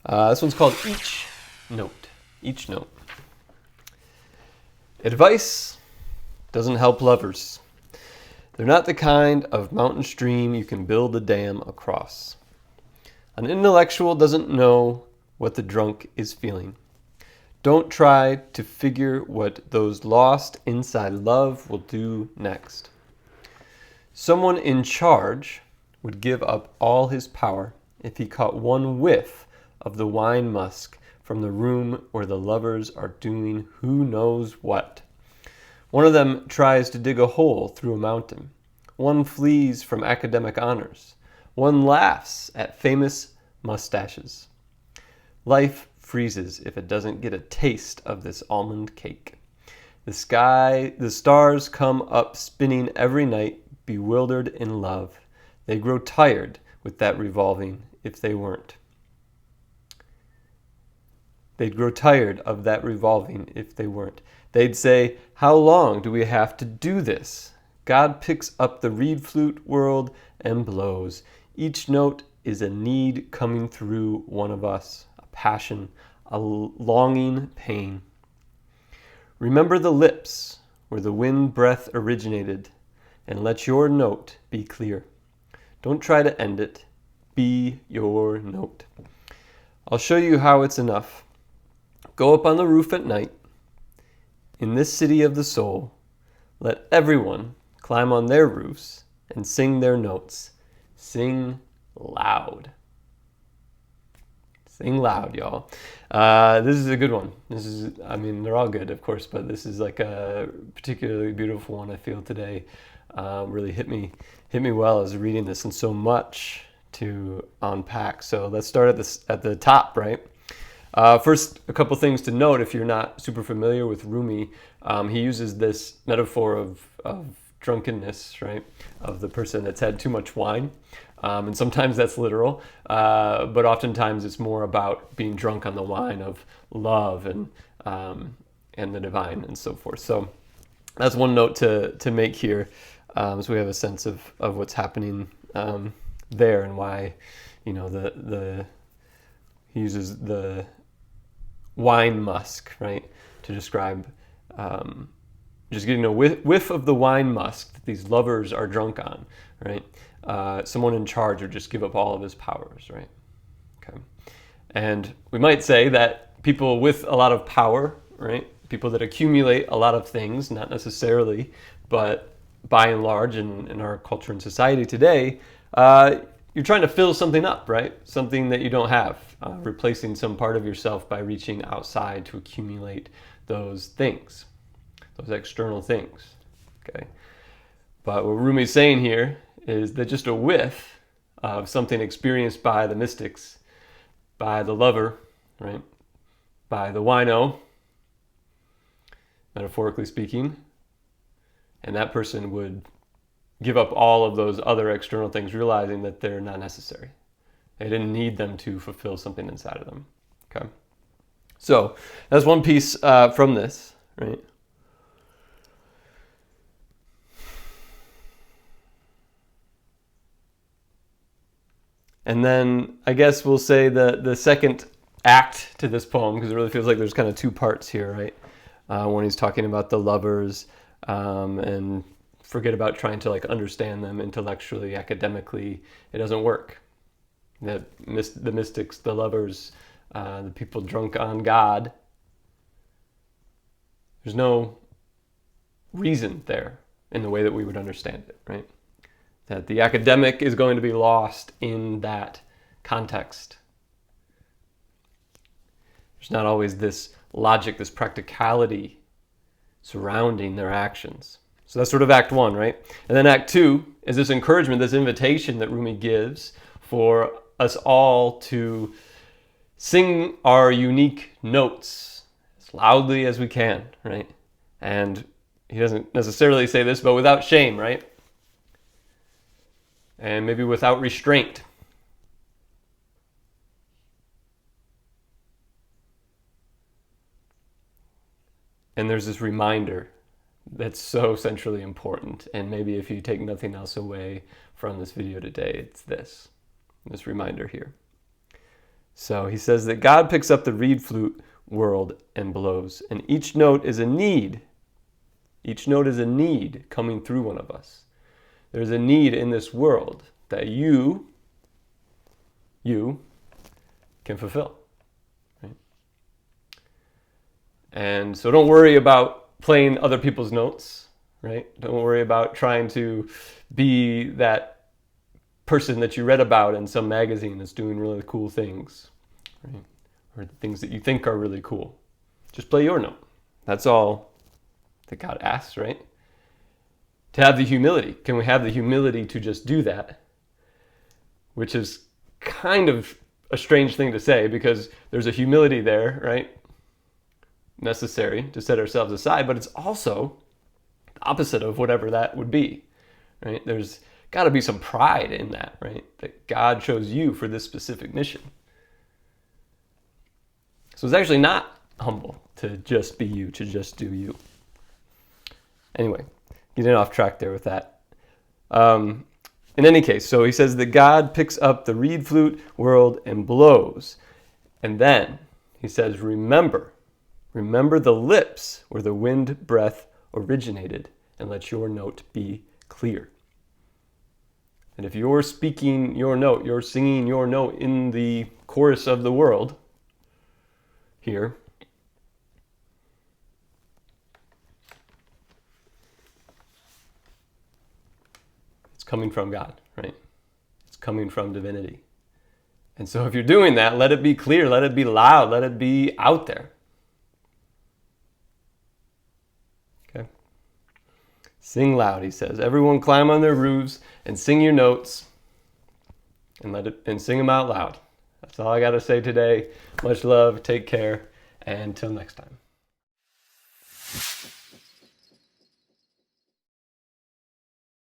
This one's called Each Note. Each Note. Advice doesn't help lovers. They're not the kind of mountain stream you can build a dam across. An intellectual doesn't know what the drunk is feeling. Don't try to figure what those lost inside love will do next. Someone in charge would give up all his power if he caught one whiff of the wine musk from the room where the lovers are doing who knows what. One of them tries to dig a hole through a mountain. One flees from academic honors. One laughs at famous mustaches. Life freezes if it doesn't get a taste of this almond cake. The stars come up spinning every night, bewildered in love. They grow tired with that revolving if they weren't. They'd grow tired of that revolving if they weren't. They'd say, how long do we have to do this? God picks up the reed flute world and blows. Each note is a need coming through one of us, a passion, a longing pain. Remember the lips where the wind breath originated, and let your note be clear. Don't try to end it. Be your note. I'll show you how it's enough. Go up on the roof at night. In this city of the soul, let everyone climb on their roofs and sing their notes. Sing loud. Sing loud, y'all. This is a good one. They're all good, of course, but this is like a particularly beautiful one I feel today. Really hit me well as reading this, and so much to unpack. So let's start at the top, right? First, a couple things to note if you're not super familiar with Rumi. He uses this metaphor of drunkenness, right? Of the person that's had too much wine. And sometimes that's literal, but oftentimes it's more about being drunk on the wine of love and the divine and so forth. So that's one note to make here, so we have a sense of what's happening there and why, he uses the wine musk, right, to describe just getting a whiff of the wine musk that these lovers are drunk on, right? Someone in charge would just give up all of his powers, right? Okay. And we might say that people with a lot of power, right, people that accumulate a lot of things, not necessarily, but by and large in our culture and society today, you're trying to fill something up, right? Something that you don't have, replacing some part of yourself by reaching outside to accumulate those things, those external things, okay? But what Rumi's saying here is that just a whiff of something experienced by the mystics, by the lover, right, by the wino, metaphorically speaking, and that person would give up all of those other external things, realizing that they're not necessary. They didn't need them to fulfill something inside of them. Okay, so that's one piece from this, right? And then I guess we'll say the second act to this poem, because it really feels like there's kind of two parts here, right? When he's talking about the lovers and forget about trying to understand them intellectually, academically. It doesn't work. The mystics, the lovers, the people drunk on God, there's no reason there in the way that we would understand it, right? That the academic is going to be lost in that context. There's not always this logic, this practicality surrounding their actions. So that's sort of act one, right? And then act two is this encouragement, this invitation that Rumi gives for us all to sing our unique notes as loudly as we can, right? And he doesn't necessarily say this, but without shame, right? And maybe without restraint. And there's this reminder that's so centrally important. And maybe if you take nothing else away from this video today, it's this reminder here. So he says that God picks up the reed flute world and blows, and each note is a need. Each note is a need coming through one of us. There's a need in this world that you can fulfill. Right? And so don't worry about playing other people's notes, right? Don't worry about trying to be that person that you read about in some magazine that's doing really cool things, right? Or things that you think are really cool. Just play your note. That's all that God asks, right? To have the humility. Can we have the humility to just do that? Which is kind of a strange thing to say, because there's a humility there, right? Necessary to set ourselves aside, but it's also the opposite of whatever that would be, right? There's got to be some pride in that, right? That God chose you for this specific mission. So it's actually not humble to just be you, to just do you. Anyway, getting off track there with that. In any case, so he says that God picks up the reed flute world and blows. And then he says, remember the lips where the wind breath originated, and let your note be clear. And if you're speaking your note, you're singing your note in the chorus of the world here, it's coming from God, right? It's coming from divinity. And so if you're doing that, let it be clear, let it be loud, let it be out there. Okay? Sing loud, he says. Everyone climb on their roofs and sing your notes and sing them out loud. That's all I got to say today. Much love, take care, and until next time.